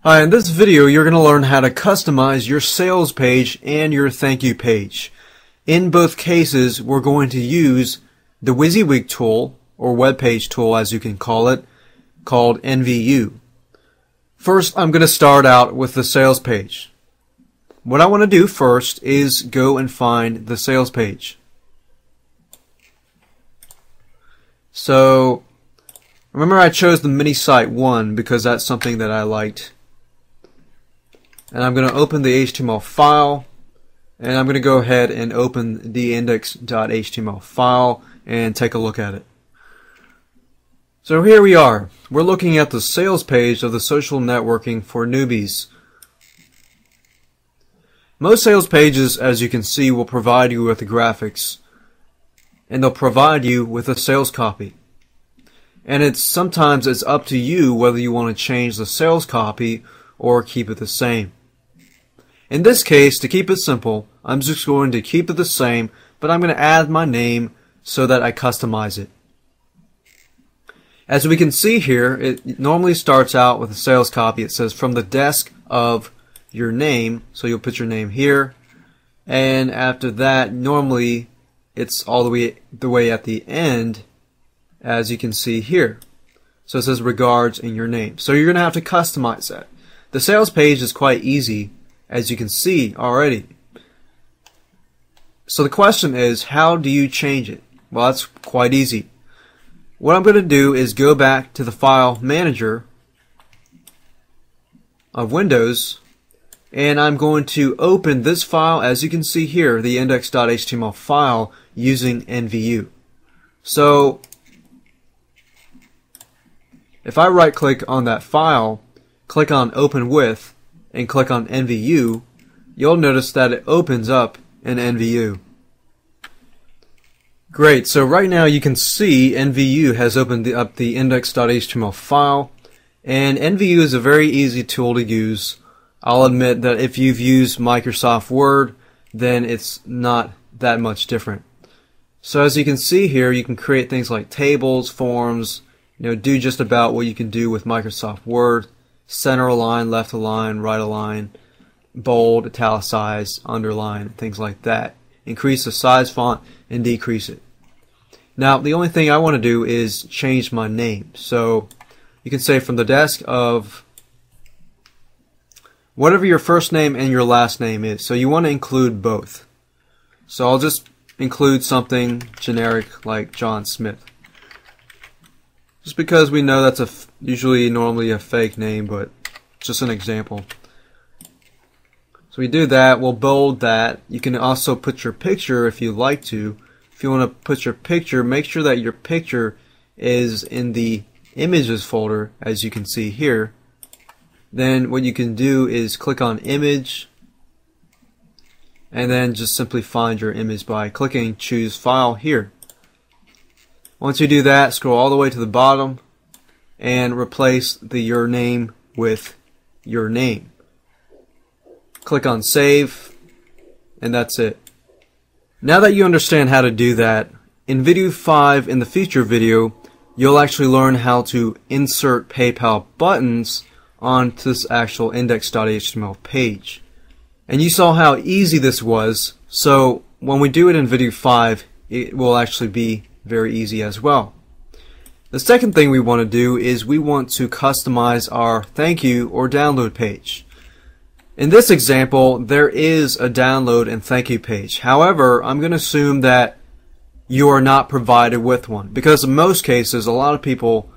Hi, in this video you're going to learn how to customize your sales page and your thank you page. In both cases we're going to use the WYSIWYG tool, or web page tool as you can call it, called NVU. First I'm going to start out with the sales page. What I want to do first is go and find the sales page. So remember, I chose the mini site 1 because that's something that I liked. And I'm going to open the HTML file, and I'm going to go ahead and open the index.html file and take a look at it. So here we are. We're looking at the sales page of the social networking for newbies. Most sales pages, as you can see, will provide you with the graphics, and they'll provide you with a sales copy. And sometimes it's up to you whether you want to change the sales copy or keep it the same. In this case, to keep it simple, I'm just going to keep it the same, but I'm going to add my name so that I customize it. As we can see here, it normally starts out with a sales copy. It says from the desk of your name, so you'll put your name here, and after that normally it's all the way at the end, as you can see here. So it says regards in your name. So you're going to have to customize that. The sales page is quite easy, as you can see already. So the question is, how do you change it? Well, that's quite easy. What I'm going to do is go back to the file manager of Windows, and I'm going to open this file, as you can see here, the index.html file, using NVU. So if I right click on that file, click on Open With, and click on NVU, you'll notice that it opens up in NVU. Great, so right now you can see NVU has opened up the index.html file, and NVU is a very easy tool to use. I'll admit that if you've used Microsoft Word, then it's not that much different. So as you can see here, you can create things like tables, forms, do just about what you can do with Microsoft Word. Center align, left align, right align, bold, italicize, underline, things like that. Increase the size font and decrease it. Now the only thing I want to do is change my name. So you can say from the desk of whatever your first name and your last name is. So you want to include both. So I'll just include something generic like John Smith. Just because we know that's normally a fake name, but just an example. So we do that, we'll bold that. You can also put your picture if you like to. If you want to put your picture, make sure that your picture is in the images folder, as you can see here. Then what you can do is click on image, and then just simply find your image by clicking choose file here. Once you do that, scroll all the way to the bottom and replace your name with your name. Click on save, and that's it. Now that you understand how to do that, in video 5 in the feature video, you'll actually learn how to insert PayPal buttons onto this actual index.html page. And you saw how easy this was, so when we do it in video 5, it will actually be very easy as well. The second thing we want to do is we want to customize our thank you or download page. In this example, there is a download and thank you page. However, I'm going to assume that you are not provided with one, because in most cases, a lot of people,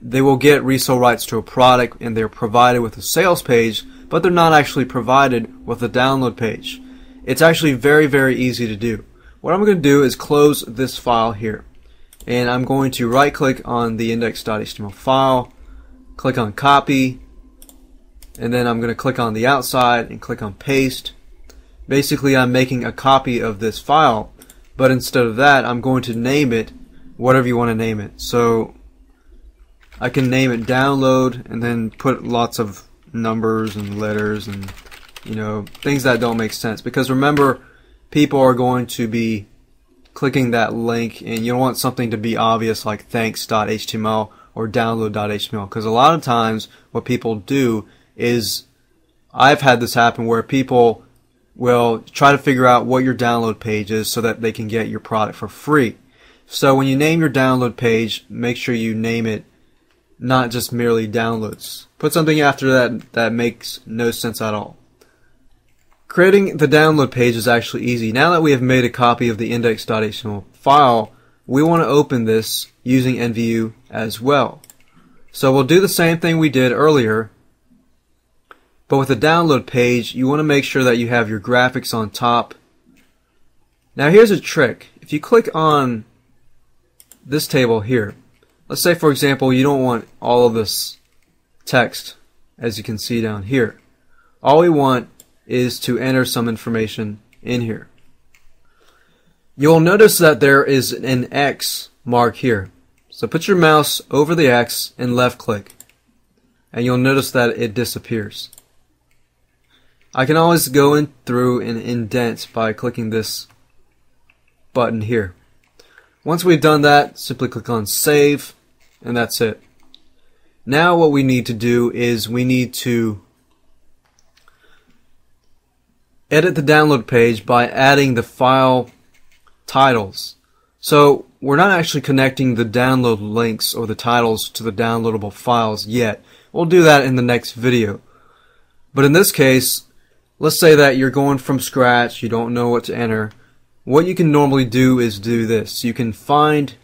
they will get resale rights to a product and they're provided with a sales page, but they're not actually provided with a download page. It's actually very, very easy to do. What I'm going to do is close this file here, and I'm going to right click on the index.html file, click on copy, and then I'm going to click on the outside and click on paste. Basically, I'm making a copy of this file, but instead of that, I'm going to name it whatever you want to name it. So I can name it download and then put lots of numbers and letters and things that don't make sense, because remember, people are going to be clicking that link, and you don't want something to be obvious like thanks.html or download.html, because a lot of times what people do is I've had this happen where people will try to figure out what your download page is so that they can get your product for free. So when you name your download page, make sure you name it not just merely downloads. Put something after that makes no sense at all. Creating the download page is actually easy. Now that we have made a copy of the index.html file, we want to open this using NVU as well. So we'll do the same thing we did earlier, but with the download page, you want to make sure that you have your graphics on top. Now here's a trick. If you click on this table here, let's say for example you don't want all of this text, as you can see down here. All we want is to enter some information in here. You'll notice that there is an X mark here. So put your mouse over the X and left click, and you'll notice that it disappears. I can always go in through and indent by clicking this button here. Once we've done that, simply click on Save, and that's it. Now what we need to do is we need to edit the download page by adding the file titles. So we're not actually connecting the download links or the titles to the downloadable files yet. We'll do that in the next video. But in this case, let's say that you're going from scratch, you don't know what to enter. What you can normally do is do this. You can find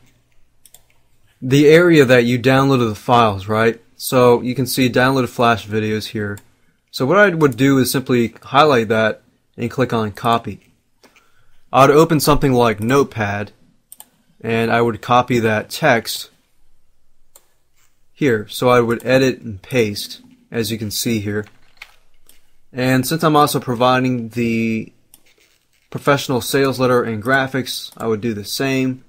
the area that you downloaded the files, right? So you can see downloaded Flash videos here. So what I would do is simply highlight that and click on copy. I would open something like Notepad and I would copy that text here. So I would edit and paste, as you can see here. And since I'm also providing the professional sales letter and graphics, I would do the same,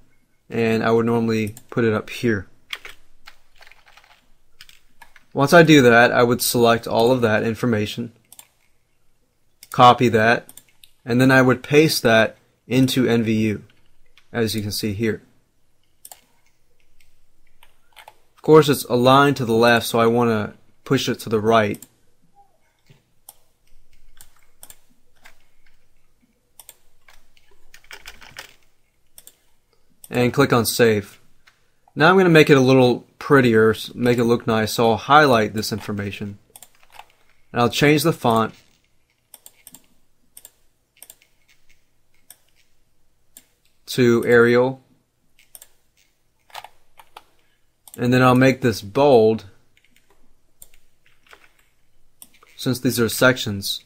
and I would normally put it up here. Once I do that, I would select all of that information, copy that, and then I would paste that into NVU, as you can see here. Of course, it's aligned to the left, so I want to push it to the right. And click on Save. Now I'm going to make it a little prettier, make it look nice, so I'll highlight this information. And I'll change the font to Arial. And then I'll make this bold, since these are sections.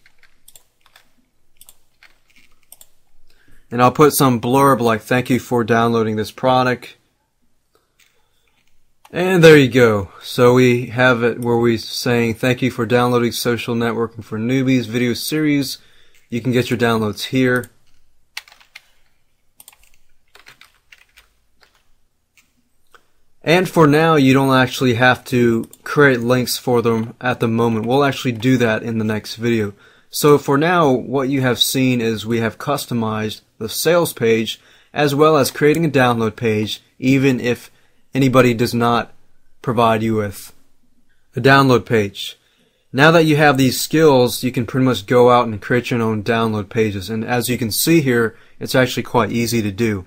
And I'll put some blurb like, thank you for downloading this product. And there you go. So we have it where we're saying, thank you for downloading Social Networking for Newbies video series. You can get your downloads here. And for now, you don't actually have to create links for them at the moment. We'll actually do that in the next video. So for now, what you have seen is we have customized the sales page as well as creating a download page, even if anybody does not provide you with a download page. Now that you have these skills, you can pretty much go out and create your own download pages. And as you can see here, it's actually quite easy to do.